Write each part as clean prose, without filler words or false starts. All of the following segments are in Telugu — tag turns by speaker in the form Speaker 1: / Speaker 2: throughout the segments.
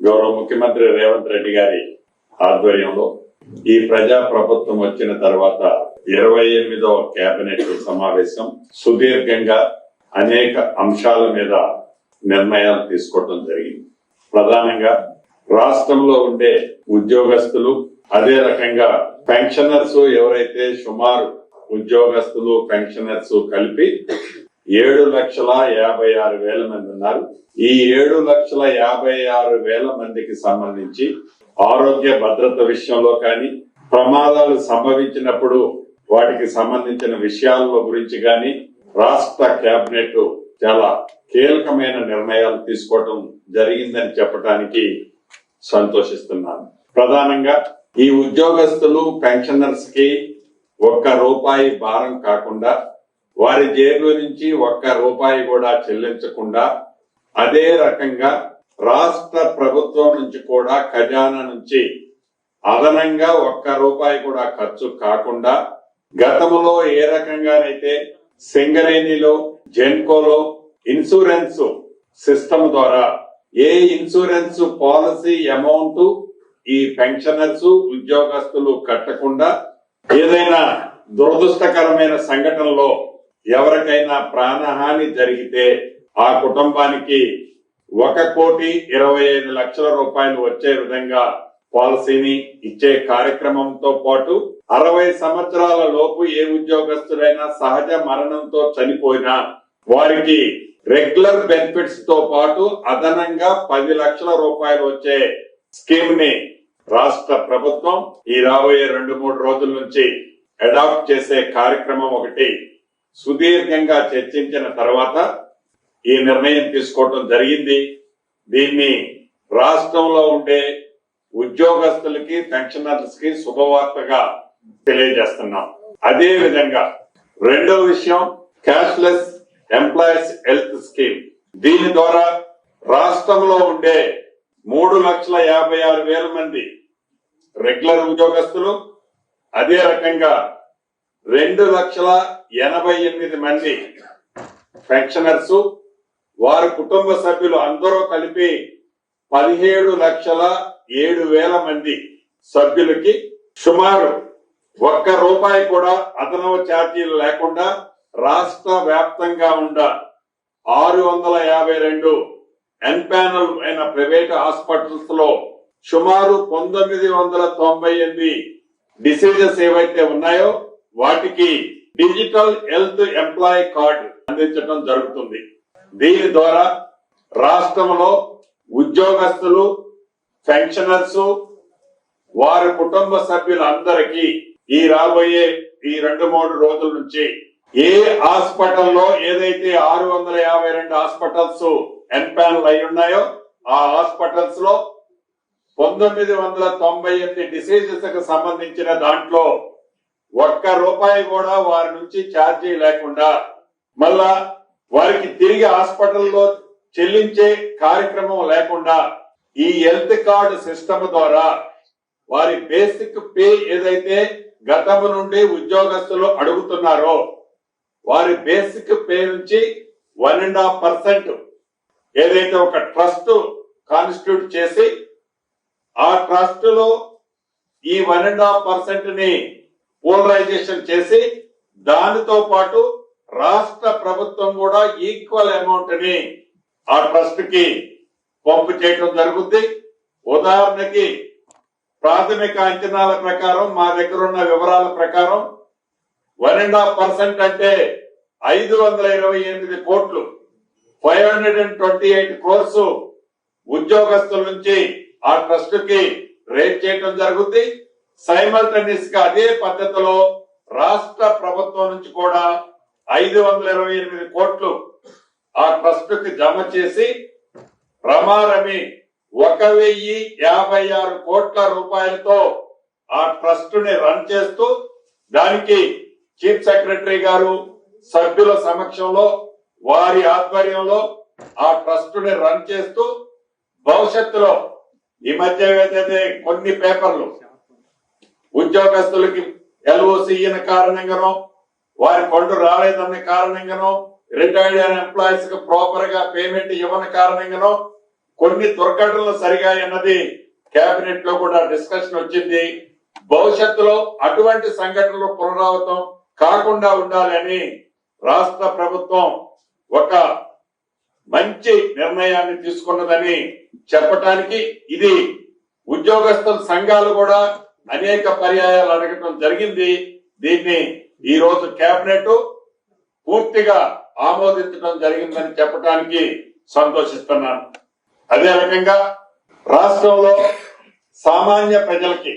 Speaker 1: గౌరవ ముఖ్యమంత్రి రేవంత్ రెడ్డి గారి ఆధ్వర్యంలో ఈ ప్రజా ప్రభుత్వం వచ్చిన తర్వాత 28వ కేబినెట్ సమావేశం సుదీర్ఘంగా అనేక అంశాల మీద నిర్ణయాలు తీసుకోవడం జరిగింది. ప్రధానంగా రాష్ట్రంలో ఉండే ఉద్యోగస్తులు, అదే రకంగా పెన్షనర్స్ ఎవరైతే సుమారు ఉద్యోగస్తులు పెన్షనర్స్ కలిపి 7,56,000 మంది ఉన్నారు. ఈ 7,56,000 మందికి సంబంధించి ఆరోగ్య భద్రత విషయంలో కానీ, ప్రమాదాలు సంభవించినప్పుడు వాటికి సంబంధించిన విషయాల గురించి కానీ రాష్ట్ర కేబినెట్ చాలా కీలకమైన నిర్ణయాలు తీసుకోవడం జరిగిందని చెప్పడానికి సంతోషిస్తున్నాను. ప్రధానంగా ఈ ఉద్యోగస్తులు పెన్షనర్స్ కి ₹1 భారం కాకుండా, వారి జేబుల నుంచి ₹1 కూడా చెల్లించకుండా, అదే రకంగా రాష్ట్ర ప్రభుత్వం నుంచి కూడా ఖజానా నుంచి అదనంగా ₹1 కూడా ఖర్చు కాకుండా, గతంలో ఏ రకంగానైతే సింగరేణిలో, జెన్కోలో ఇన్సూరెన్స్ సిస్టమ్ ద్వారా ఏ ఇన్సూరెన్స్ పాలసీ అమౌంట్ ఈ పెన్షనర్స్ ఉద్యోగస్తులు కట్టకుండా, ఏదైనా దురదృష్టకరమైన సంఘటనలో ఎవరికైనా ప్రాణహాని జరిగితే ఆ కుటుంబానికి ₹1,25,00,000 వచ్చే విధంగా పాలసీని ఇచ్చే కార్యక్రమంతో పాటు 60 సంవత్సరాల లోపు ఏ ఉద్యోగస్తులైనా సహజ మరణంతో చనిపోయినా వారికి రెగ్యులర్ బెనిఫిట్స్ తో పాటు అదనంగా ₹10 లక్షల వచ్చే స్కీమ్ ని రాష్ట్ర ప్రభుత్వం ఈ రాబోయే 2-3 రోజుల నుంచి అడాప్ట్ చేసే కార్యక్రమం ఒకటి సుదీర్ఘంగా చర్చించిన తర్వాత ఈ నిర్ణయం తీసుకోవడం జరిగింది. దీన్ని రాష్ట్రంలో ఉండే ఉద్యోగస్తులకి పెన్షనర్స్ కి శుభవార్తగా తెలియజేస్తున్నాం. అదే విధంగా రెండో విషయం క్యాష్లెస్ ఎంప్లాయీస్ హెల్త్ స్కీమ్. దీని ద్వారా రాష్ట్రంలో ఉండే 3,56,000 మంది రెగ్యులర్ ఉద్యోగస్తులు, అదే రకంగా 2,88,000 మంది పెన్షనర్స్, వారి కుటుంబ సభ్యులు అందరూ కలిపి 17,07,000 మంది సభ్యులకి సుమారు ₹1 కూడా అదనపు ఛార్జీలు లేకుండా రాష్ట్ర వ్యాప్తంగా ఉన్న 652 ఎన్పానల్ అయిన ప్రైవేట్ హాస్పిటల్స్ లో సుమారు 998 డిసీజెస్ ఏవైతే ఉన్నాయో వాటికి డిజిటల్ హెల్త్ ఎంప్లాయీ కార్డు అందించడం జరుగుతుంది. దీని ద్వారా రాష్ట్రంలో ఉద్యోగస్తులు, పెన్షనర్స్, వారి కుటుంబ సభ్యులందరికీ ఈ రాబోయే ఈ 2-3 రోజుల నుంచి ఏ హాస్పిటల్లో ఏదైతే 652 హాస్పిటల్స్ ఎన్పానల్ అయి ఉన్నాయో ఆ హాస్పిటల్స్ లో 998 డిసీజెస్ కు సంబంధించిన దాంట్లో ₹1 కూడా వారి నుంచి ఛార్జీ లేకుండా, మళ్ళా వారికి తిరిగి హాస్పిటల్లో చెల్లించే కార్యక్రమం లేకుండా ఈ హెల్త్ కార్డు సిస్టమ్ ద్వారా వారి బేసిక్ పే ఏదైతే గతం నుండి ఉద్యోగస్తులు అడుగుతున్నారో వారి బేసిక్ పే నుంచి 1.5% ఏదైతే ఒక ట్రస్ట్ కాన్స్టిట్యూట్ చేసి ఆ ట్రస్ట్ లో ఈ 1.5% ని పోలరైజేషన్ చేసి దానితో పాటు రాష్ట్ర ప్రభుత్వం కూడా ఈక్వల్ అమౌంట్ ని ఆ ట్రస్ట్ కి పంపు చేయడం జరుగుతుంది. ఉదాహరణకి ప్రాథమిక అంచనాల ప్రకారం, మా దగ్గర ఉన్న వివరాల ప్రకారం 1.5% అంటే 528 కోట్లు, 528 crores ఉద్యోగస్తుల నుంచి ఆ ట్రస్ట్ కి రేట్ చేయడం జరుగుతుంది. సైమల్టేనియస్ గా అదే పద్ధతిలో రాష్ట్ర ప్రభుత్వం నుంచి కూడా 528 కోట్లు ఆ ట్రస్ట్ కి జమ చేసి రమారమి 1,056 కోట్ల రూపాయలతో ఆ ట్రస్ట్ ని రన్ చేస్తూ, దానికి చీఫ్ సెక్రటరీ గారు సభ్యుల సమక్షంలో వారి ఆధ్వర్యంలో ఆ ట్రస్ట్ ని రన్ చేస్తూ భవిష్యత్తులో ఈ మధ్య ఏదైతే కొన్ని పేపర్లు ఉద్యోగస్తులకి LOC ఇయ్యని కారణంగానో, వారి ఫండ్ రాలేదన్న కారణంగానో, రిటైర్డ్ ఎంప్లాయీస్ కి ప్రాపర్ గా పేమెంట్ ఇవ్వని కారణంగానో కొన్ని దుర్ఘటనలు సరిగా అన్నది కేబినెట్ లో కూడా డిస్కషన్ వచ్చింది. భవిష్యత్తులో అటువంటి సంఘటనలు పునరావృతం కాకుండా ఉండాలని రాష్ట్ర ప్రభుత్వం ఒక మంచి నిర్ణయాన్ని తీసుకున్నదని చెప్పటానికి ఇది ఉద్యోగస్తుల సంఘాలు కూడా అనేక పర్యాయాలు అడగటం జరిగింది. దీన్ని ఈ రోజు కేబినెట్ పూర్తిగా ఆమోదించడం జరిగిందని చెప్పడానికి సంతోషిస్తున్నాను. అదే రకంగా రాష్ట్రంలో సామాన్య ప్రజలకి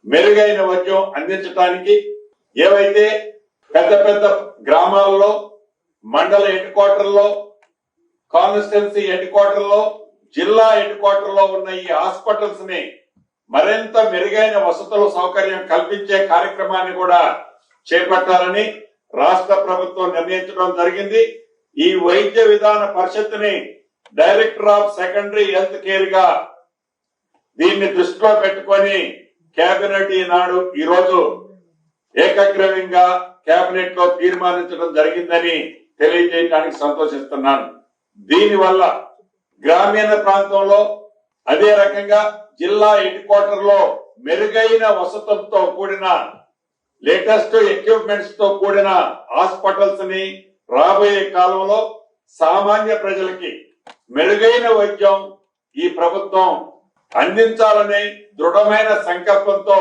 Speaker 1: మెరుగైన వైద్యం అందించడానికి ఏవైతే పెద్ద పెద్ద గ్రామాల్లో, మండల హెడ్ క్వార్టర్లో, కాన్స్టిట్యున్సీ హెడ్ క్వార్టర్లో, జిల్లా హెడ్ క్వార్టర్లో ఉన్న ఈ హాస్పిటల్స్ ని మరింత మెరుగైన వసతుల సౌకర్యం కల్పించే కార్యక్రమాన్ని కూడా చేపట్టాలని రాష్ట్ర ప్రభుత్వం నిర్ణయించడం జరిగింది. ఈ వైద్య విధాన పరిషత్తుని director of secondary health care గా దీన్ని దృష్టిలో పెట్టుకొని కేబినెట్ ఈ రోజు ఏకగ్రీవంగా కేబినెట్ లో తీర్మానించడం జరిగిందని తెలియజేయడానికి సంతోషిస్తున్నాను. దీనివల్ల గ్రామీణ ప్రాంతంలో, అదే రకంగా జిల్లా హెడ్ క్వార్టర్ లో మెరుగైన వసతులతో కూడిన లేటెస్ట్ ఎక్విప్మెంట్స్ తో కూడిన హాస్పిటల్స్ ని రాబోయే కాలంలో సామాన్య ప్రజలకి మెరుగైన వైద్యం ఈ ప్రభుత్వం అందించాలనే దృఢమైన సంకల్పంతో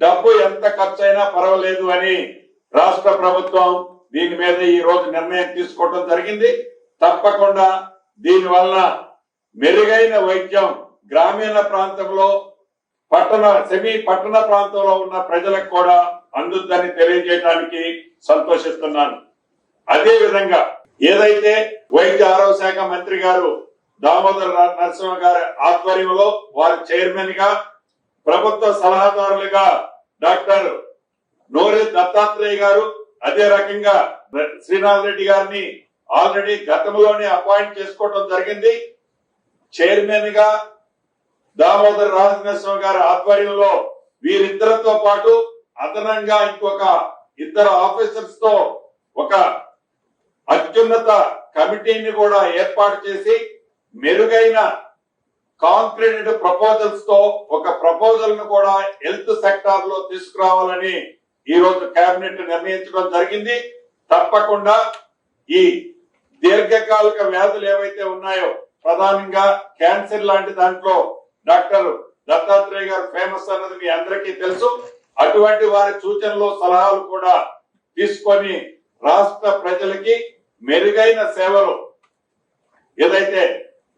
Speaker 1: డబ్బు ఎంత ఖర్చైనా పర్వాలేదు అని రాష్ట్ర ప్రభుత్వం దీని మీద ఈ రోజు నిర్ణయం తీసుకోవడం జరిగింది. తప్పకుండా దీని వలన మెరుగైన వైద్యం గ్రామీణ ప్రాంతంలో, పట్టణ ప్రాంతంలో ఉన్న ప్రజలకు కూడా అందుద్దని తెలియజేయడానికి సంతోషిస్తున్నాను. అదే విధంగా ఏదైతే వైద్య ఆరోగ్య శాఖ మంత్రి గారు దామోదర నరసింహ గారి ఆధ్వర్యంలో వారి చైర్మన్ గా, ప్రభుత్వ సలహాదారులుగా డాక్టర్ నోరి దత్తాత్రేయ గారు, అదే రకంగా శ్రీనాథ్ రెడ్డి గారిని ఆల్రెడీ గతంలోనే అపాయింట్ చేసుకోవడం జరిగింది. చైర్మన్ గా దామోదర్ రాజనరసింహ గారి ఆధ్వర్యంలో వీరిద్దరితో పాటు అదనంగా ఇంకొక ఇద్దరు ఆఫీసర్స్ తో ఒక అత్యున్నత కమిటీని కూడా ఏర్పాటు చేసి మెరుగైన కాంక్రీటెడ్ ప్రపోజల్స్ తో ఒక ప్రపోజల్ ను కూడా హెల్త్ సెక్టార్ లో తీసుకురావాలని ఈ రోజు కేబినెట్ నిర్ణయించడం జరిగింది. తప్పకుండా ఈ దీర్ఘకాలిక వ్యాధులు ఏవైతే ఉన్నాయో, ప్రధానంగా క్యాన్సర్ లాంటి దాంట్లో డాక్టర్ దత్తాత్రేయ గారు ఫేమస్ అన్నది మీ అందరికీ తెలుసు. అటువంటి వారి సూచనలు, సలహాలు కూడా తీసుకొని రాష్ట్ర ప్రజలకి మెరుగైన సేవలు, ఏదైతే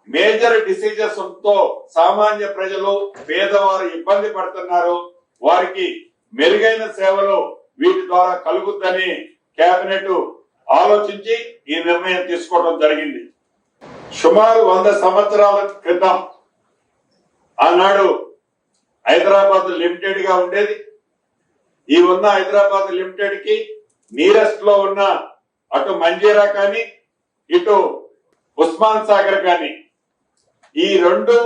Speaker 1: మేజర్ డిసీజెస్ తో సామాన్య ప్రజలు, పేదవారు ఇబ్బంది పడుతున్నారో వారికి మెరుగైన సేవలు వీటి ద్వారా కలుగుద్దని కేబినెట్ ఆలోచించి ఈ నిర్ణయం తీసుకోవడం జరిగింది. సుమారు 100 సంవత్సరాల క్రితం ఆనాడు హైదరాబాద్ లిమిటెడ్ గా ఉండేది. ఈ ఉన్న హైదరాబాద్ లిమిటెడ్ కి నియరెస్ట్ లో ఉన్న అటు మంజీరా కానీ, ఇటు ఉస్మాన్ సాగర్ కానీ, ఈ 2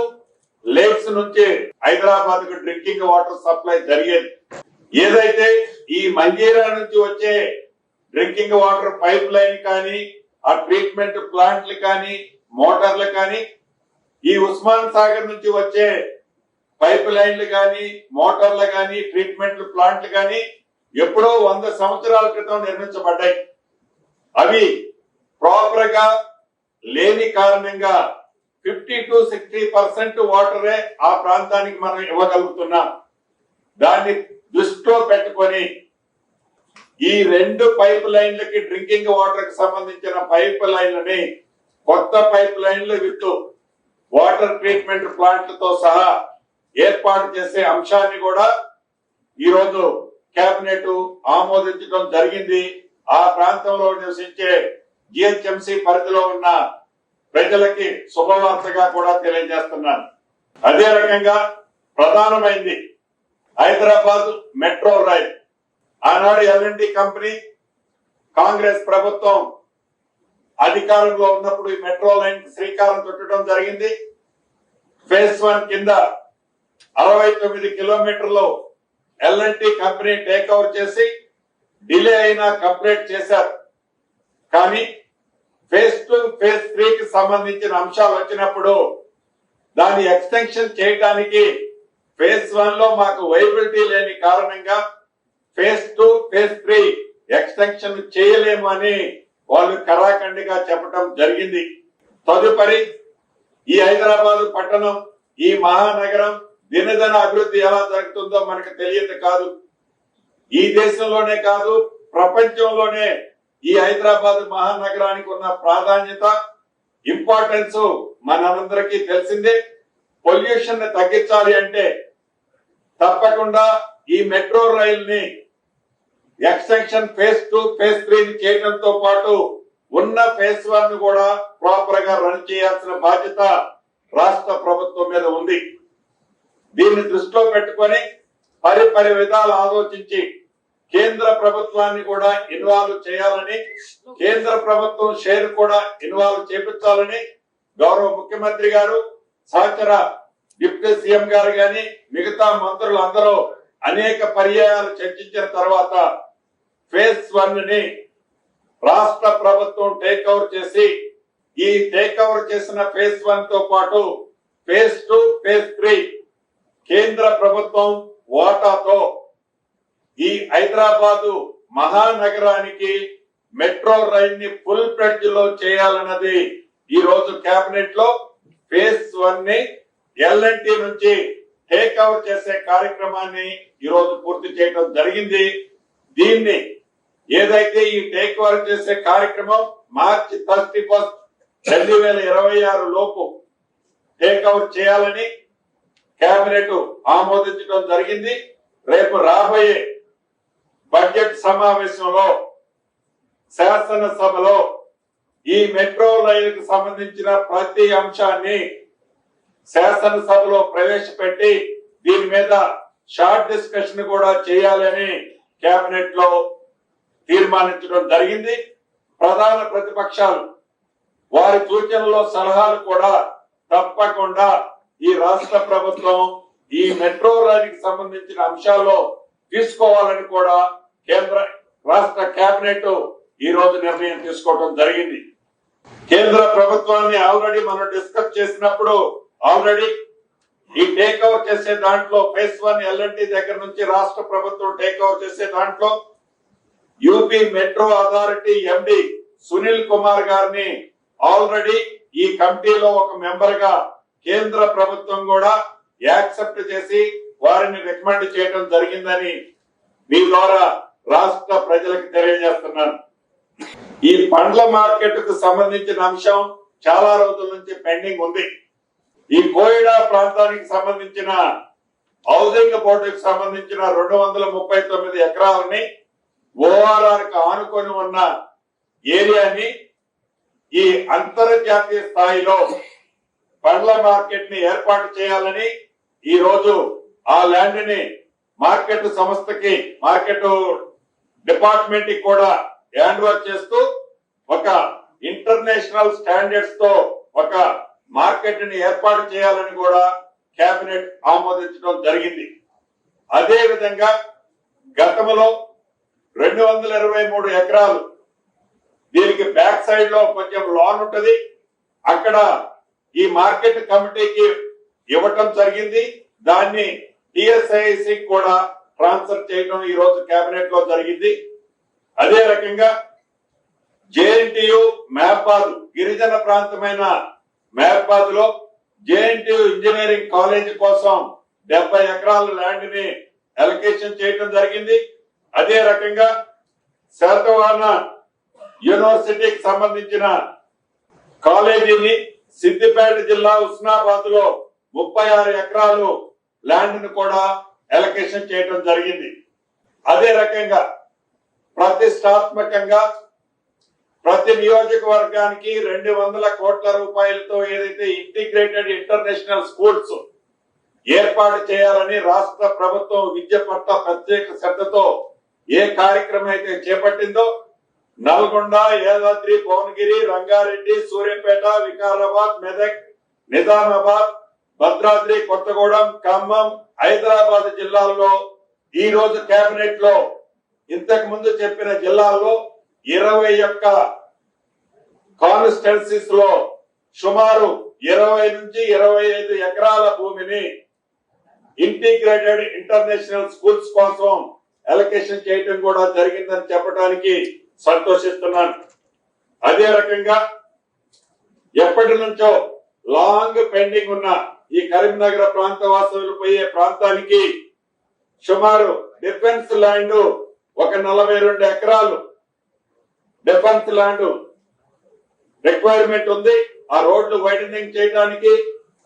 Speaker 1: లేక్స్ నుంచి హైదరాబాద్ కు డ్రింకింగ్ వాటర్ సప్లై జరిగేది. ఏదైతే ఈ మంజీరా నుంచి వచ్చే డ్రింకింగ్ వాటర్ పైప్ లైన్ కానీ, ఆ ట్రీట్మెంట్ ప్లాంట్లు కానీ, మోటార్లు కానీ, ఈ ఉస్మాన్ సాగర్ నుంచి వచ్చే పైప్ లైన్లు కానీ, మోటార్లు కానీ, ట్రీట్మెంట్ ప్లాంట్లు కానీ ఎప్పుడో 100 సంవత్సరాల క్రితం నిర్మించబడ్డాయి. అవి ప్రాపర్ గా లేని కారణంగా 50 to 60% వాటరే ఆ ప్రాంతానికి మనం ఇవ్వగలుగుతున్నాం. దాన్ని దృష్టిలో పెట్టుకొని ఈ 2 పైప్ లైన్లకి, డ్రింకింగ్ వాటర్ కి సంబంధించిన పైప్ లైన్లని, కొత్త పైప్ లైన్లు విత్ వాటర్ ట్రీట్మెంట్ ప్లాంట్లతో సహా ఏర్పాటు చేసే అంశాన్ని కూడా ఈ రోజు కేబినెట్ ఆమోదించడం జరిగింది. ఆ ప్రాంతంలో నివసించే జిహెచ్ఎంసీ పరిధిలో ఉన్న ప్రజలకి శుభవార్తగా కూడా తెలియజేస్తున్నాను. అదే రకంగా ప్రధానమైంది హైదరాబాద్ మెట్రో రైల్. ఆనాడు ఎల్ఎన్టీ కంపెనీ, కాంగ్రెస్ ప్రభుత్వం అధికారంలో ఉన్నప్పుడు ఈ మెట్రో లైన్ శ్రీకారం చుట్టడం జరిగింది. ఫేజ్ 1 కింద 69 కిలోమీటర్లు ఎల్ఎన్టీ కంపెనీ టేక్ ఓవర్ చేసి డిలే అయినా కంప్లీట్ చేశారు. కానీ ఫేజ్ 2, ఫేజ్ 3 కి సంబంధించిన అంశాలు వచ్చినప్పుడు దాన్ని ఎక్స్టెన్షన్ చేయడానికి ఫేజ్ 1 లో మాకు వైబిలిటీ లేని కారణంగా ఫేజ్ 2, ఫేజ్ 3 ఎక్స్టెన్షన్ చేయలేము అని వాళ్ళు కరాఖండిగా చెప్పడం జరిగింది. తదుపరి ఈ హైదరాబాద్ పట్టణం, ఈ మహానగరం దినదిన అభివృద్ధి ఎలా జరుగుతుందో మనకు తెలియదు కాదు. ఈ దేశంలోనే కాదు, ప్రపంచంలోనే ఈ హైదరాబాద్ మహానగరానికి ఉన్న ప్రాధాన్యత, ఇంపార్టెన్స్ మనందరికీ తెలిసిందే. పొల్యూషన్ ని తగ్గించాలి అంటే తప్పకుండా ఈ మెట్రో రైల్ ని ఎక్స్టెన్షన్ ఫేజ్ 2, ఫేజ్ 3 చేయడంతో పాటు ఉన్న ఫేజ్ 1 కూడా ప్రాపర్ గా రన్ చేయాల్సిన బాధ్యత రాష్ట్ర ప్రభుత్వం మీద ఉంది. దీన్ని దృష్టిలో పెట్టుకొని పరి విధాలు ఆలోచించి కేంద్ర ప్రభుత్వాన్ని కూడా ఇన్వాల్వ్ చేయాలని, కేంద్ర ప్రభుత్వం షేర్ కూడా ఇన్వాల్వ్ చేపించాలని గౌరవ ముఖ్యమంత్రి గారు, సహచర డిప్యూటీ సీఎం గారు గాని మిగతా మంత్రులందరూ అనేక పర్యాయాలు చర్చించిన తర్వాత ఫేజ్ 1 ని రాష్ట్ర ప్రభుత్వం టేక్ ఓవర్ చేసి, ఈ టేక్ ఓవర్ చేసిన ఫేజ్ 1 తో పాటు ఫేజ్ 2, ఫేజ్ 3 కేంద్ర ప్రభుత్వం వాటాతో ఈ హైదరాబాదు మహానగరానికి మెట్రో రైల్ ని ఫుల్ ఫ్లెడ్జ్ లో చేయాలన్నది ఈ రోజు కేబినెట్ లో ఫేజ్ 1 ని L&T నుంచి టేక్ ఓవర్ చేసే కార్యక్రమాన్ని ఈ రోజు పూర్తి చేయడం జరిగింది. దీన్ని ఏదైతే ఈ టేక్ ఓవర్ చేసే కార్యక్రమం మార్చి 31, 2026 లోపు టేక్ ఓవర్ చేయాలని కేబినెట్ ఆమోదించడం జరిగింది. రేపు రాబోయే బడ్జెట్ సమావేశంలో శాసనసభలో ఈ మెట్రో రైలుకు సంబంధించిన ప్రతి అంశాన్ని శాసనసభలో ప్రవేశపెట్టి దీని మీద షార్ట్ డిస్కషన్ కూడా చేయాలని కేబినెట్ లో తీర్మానించడం జరిగింది. ప్రధాన ప్రతిపక్షాలు వారి సూచనలు, సలహాలు కూడా తప్పకుండా ఈ రాష్ట్ర ప్రభుత్వం ఈ మెట్రో రైలుకి సంబంధించిన అంశాల్లో తీసుకోవాలని కూడా రాష్ట్ర కేబినెట్ ఈ రోజు నిర్ణయం తీసుకోవడం జరిగింది. కేంద్ర ప్రభుత్వాన్ని ఆల్రెడీ మనం డిస్కస్ చేసినప్పుడు ఆల్రెడీ ఈ టేక్ ఓవర్ చేసే దాంట్లో ఫేజ్ 1 L&T దగ్గర నుంచి రాష్ట్ర ప్రభుత్వం టేక్ ఓవర్ చేసే దాంట్లో యూపీ మెట్రో అథారిటీ ఎండి సునీల్ కుమార్ గారిని ఆల్రెడీ ఈ కమిటీలో ఒక మెంబర్ గా కేంద్ర ప్రభుత్వం కూడా యాక్సెప్ట్ చేసి వారిని రికమెండ్ చేయడం జరిగిందని మీ ద్వారా రాష్ట్ర ప్రజలకు తెలియజేస్తున్నాను. ఈ పండ్ల మార్కెట్ కు సంబంధించిన అంశం చాలా రోజుల నుంచి పెండింగ్ ఉంది. ఈ కోయిడా ప్రాంతానికి సంబంధించిన హౌసింగ్ బోర్డుకు సంబంధించిన 239 ఎకరాలని ఓఆర్ఆర్ కు ఆనుకొని ఉన్న ఏరియాని ఈ అంతర్జాతీయ స్థాయిలో పండ్ల మార్కెట్ ని ఏర్పాటు చేయాలని ఈ రోజు ఆ ల్యాండ్ ని మార్కెట్ సంస్థకి, మార్కెట్ డిపార్ట్మెంట్ కి కూడా హ్యాండ్ ఓవర్ చేస్తూ ఒక ఇంటర్నేషనల్ స్టాండర్డ్స్ తో ఒక మార్కెట్ ని ఏర్పాటు చేయాలని కూడా కేబినెట్ ఆమోదించడం జరిగింది. అదే విధంగా గతంలో 223 ఎకరాలు దీనికి బ్యాక్ సైడ్ లో కొంచెం లాన్ ఉంటది, అక్కడ ఈ మార్కెట్ కమిటీకి ఇవ్వటం జరిగింది. దాన్ని టిఎస్ఐసి కూడా ట్రాన్స్ఫర్ చేయడం ఈ రోజు కేబినెట్ లో జరిగింది. అదే రకంగా జేఎన్టీయు మహబాద్, గిరిజన ప్రాంతమైన మహబాద్ లో జేఎన్టీయు ఇంజనీరింగ్ కాలేజ్ కోసం 70 ఎకరాల ల్యాండ్ ని అలొకేషన్ చేయడం జరిగింది. అదే రకంగా శాతవాహన యూనివర్సిటీకి సంబంధించిన కాలేజీని సిద్దిపేట జిల్లా ఉస్నాబాద్ లో 36 ఎకరాలు ల్యాండ్ ను కూడా అలొకేషన్ చేయడం జరిగింది. అదే రకంగా ప్రతిష్టాత్మకంగా ప్రతి నియోజకవర్గానికి 200 కోట్ల రూపాయలతో ఏదైతే ఇంటిగ్రేటెడ్ ఇంటర్నేషనల్ స్కూల్స్ ఏర్పాటు చేయాలని రాష్ట్ర ప్రభుత్వం విద్య పట్ల ప్రత్యేక శ్రద్ధతో ఏ కార్యక్రమం అయితే చేపట్టిందో నల్గొండ, యాదాద్రి, భువనగిరి, రంగారెడ్డి, సూర్యాపేట, వికారాబాద్, మెదక్, నిజామాబాద్, భద్రాద్రి, కొత్తగూడెం, ఖమ్మం, హైదరాబాద్ జిల్లాల్లో ఈ రోజు కేబినెట్ లో ఇంతకు ముందు చెప్పిన జిల్లాల్లో 21 కాన్స్టిట్యున్సీస్ లో సుమారు 20 నుంచి 25 ఎకరాల భూమిని ఇంటిగ్రేటెడ్ ఇంటర్నేషనల్ స్కూల్స్ కోసం అలొకేషన్ చేయడం కూడా జరిగిందని చెప్పడానికి సంతోషిస్తున్నాను. అదే రకంగా ఎప్పటి నుంచో లాంగ్ పెండింగ్ ఉన్న ఈ కరీంనగర్ ప్రాంత వాసులు పోయే ప్రాంతానికి సుమారు డిఫెన్స్ ల్యాండ్ ఒక 42 ఎకరాలు డిఫెన్స్ ల్యాండ్ రిక్వైర్మెంట్ ఉంది. ఆ రోడ్లు వైడనింగ్ చేయడానికి,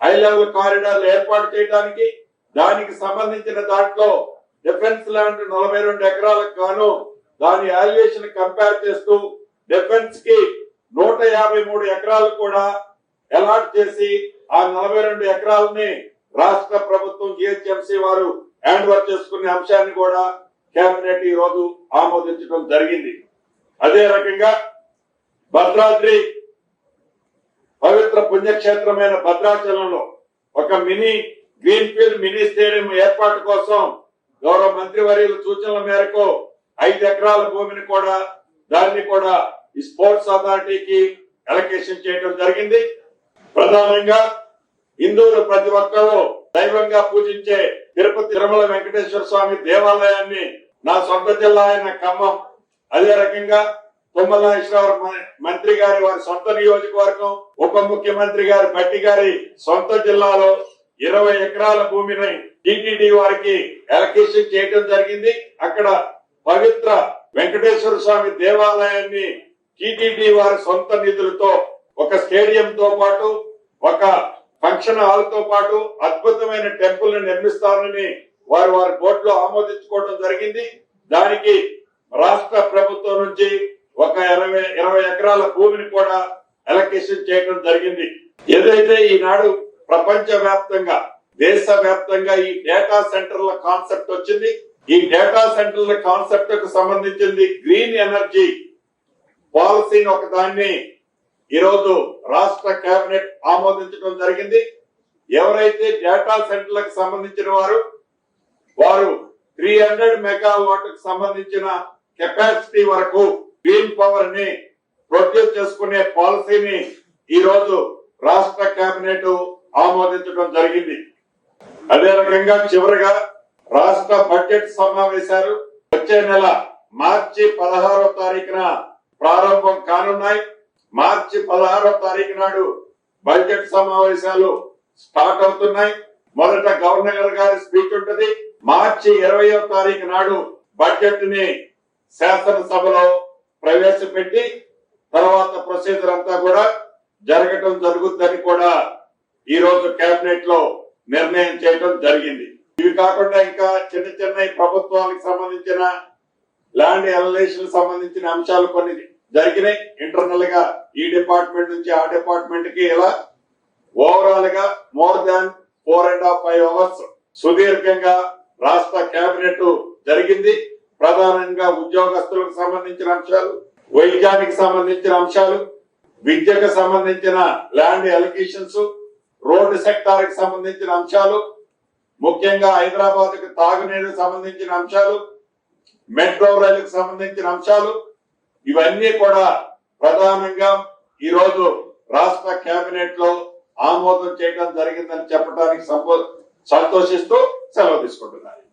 Speaker 1: హై లెవెల్ కారిడార్లు ఏర్పాటు చేయడానికి, దానికి సంబంధించిన దాంట్లో డిఫెన్స్ ల్యాండ్ 42 ఎకరాలకు గాను దాని వాల్యుయేషన్ కంపేర్ చేస్తూ డిఫెన్స్ కి 153 ఎకరాలు కూడా అలాట్ చేసి ఆ 42 ఎకరాలని రాష్ట్ర ప్రభుత్వం జిహెచ్ఎంసీ వారు హ్యాండ్ ఓవర్ చేసుకునే అంశాన్ని కూడా కేబినెట్ ఈ రోజు ఆమోదించడం జరిగింది. అదే రకంగా భద్రాద్రి పవిత్ర పుణ్యక్షేత్రమైన భద్రాచలంలో ఒక గ్రీన్ ఫీల్డ్ మినీ స్టేడియం ఏర్పాటు కోసం గౌరవ మంత్రివర్యుల సూచనల మేరకు 5 ఎకరాల భూమిని కూడా దాన్ని కూడా ఈ స్పోర్ట్స్ అథారిటీకి అలొకేషన్ చేయడం జరిగింది. ప్రధానంగా హిందువులు ప్రతి ఒక్కరూ దైవంగా పూజించే తిరుపతి తిరుమల వెంకటేశ్వర స్వామి దేవాలయాన్ని నా సొంత జిల్లా అయిన ఖమ్మం, అదే రకంగా తుమ్మల నాగేశ్వరరావు మంత్రి గారి వారి సొంత నియోజకవర్గం, ఉప ముఖ్యమంత్రి గారి భట్టి గారి సొంత జిల్లాలో 20 ఎకరాల భూమిని టిటిడి వారికి అలొకేషన్ చేయడం జరిగింది. అక్కడ పవిత్ర వెంకటేశ్వర స్వామి దేవాలయాన్ని టిటిడి వారి సొంత నిధులతో ఒక స్టేడియం తో పాటు ఒక ఫంక్షన్ హాల్ తో పాటు అద్భుతమైన టెంపుల్ ని నిర్మిస్తారని వారి బోర్డులో ఆమోదించుకోవడం జరిగింది. దానికి రాష్ట్ర ప్రభుత్వం నుంచి ఒక 20 ఎకరాల భూమిని కూడా అలొకేషన్ చేయడం జరిగింది. ఏదైతే ఈనాడు ప్రపంచ వ్యాప్తంగా దేశ వ్యాప్తంగా ఈ డేటా సెంటర్ల కాన్సెప్ట్ వచ్చింది. ఈ డేటా సెంటర్ల కాన్సెప్ట్ కు సంబంధించింది గ్రీన్ ఎనర్జీ పాలసీని ఒక దాన్ని ఈరోజు రాష్ట్ర కేబినెట్ ఆమోదించడం జరిగింది. ఎవరైతే డేటా సెంటర్లకు సంబంధించిన వారు 300 మెగావాట్ కు సంబంధించిన కెపాసిటీ వరకు గ్రీన్ పవర్ ని ప్రొడ్యూస్ చేసుకునే పాలసీని ఈ రోజు రాష్ట్ర కేబినెట్ ఆమోదించడం జరిగింది. అదే రకంగా చివరిగా రాష్ట్ర బడ్జెట్ సమావేశాలు వచ్చే నెల మార్చి 16వ తారీఖున ప్రారంభం కానున్నాయి. మార్చి 16వ తారీఖు నాడు బడ్జెట్ సమావేశాలు స్టార్ట్ అవుతున్నాయి. మొదట గవర్నర్ గారి స్పీచ్ ఉంటుంది. మార్చి 20వ తారీఖు నాడు బడ్జెట్ ని శాసనసభలో ప్రవేశపెట్టి తర్వాత ప్రొసీజర్ అంతా కూడా జరగటం జరుగుతుందని కూడా ఈ రోజు కేబినెట్ లో నిర్ణయం చేయడం జరిగింది. ఇవి కాకుండా ఇంకా చిన్న ప్రభుత్వానికి సంబంధించిన ల్యాండ్ ఎలలేషన్ సంబంధించిన అంశాలు కొన్ని జరిగినాయి. ఇంటర్నల్ గా ఈ డిపార్ట్మెంట్ నుంచి ఆ డిపార్ట్మెంట్ కి ఇలా ఓవరాల్ గా మోర్ దాన్ 4.5 అవర్స్ సుదీర్ఘంగా రాష్ట్ర కేబినెట్ జరిగింది. ప్రధానంగా ఉద్యోగస్తులకు సంబంధించిన అంశాలు, వైద్యానికి సంబంధించిన అంశాలు, విద్యకు సంబంధించిన ల్యాండ్ అలొకేషన్స్, రోడ్డు సెక్టార్ కి సంబంధించిన అంశాలు, ముఖ్యంగా హైదరాబాద్ కు తాగునీరు సంబంధించిన అంశాలు, మెట్రో రైలుకు సంబంధించిన అంశాలు, ఇవన్నీ కూడా ప్రధానంగా ఈ రోజు రాష్ట్ర కేబినెట్ లో ఆమోదం చేయడం జరిగిందని చెప్పడానికి సంతోషిస్తూ సెలవు తీసుకుంటున్నాను.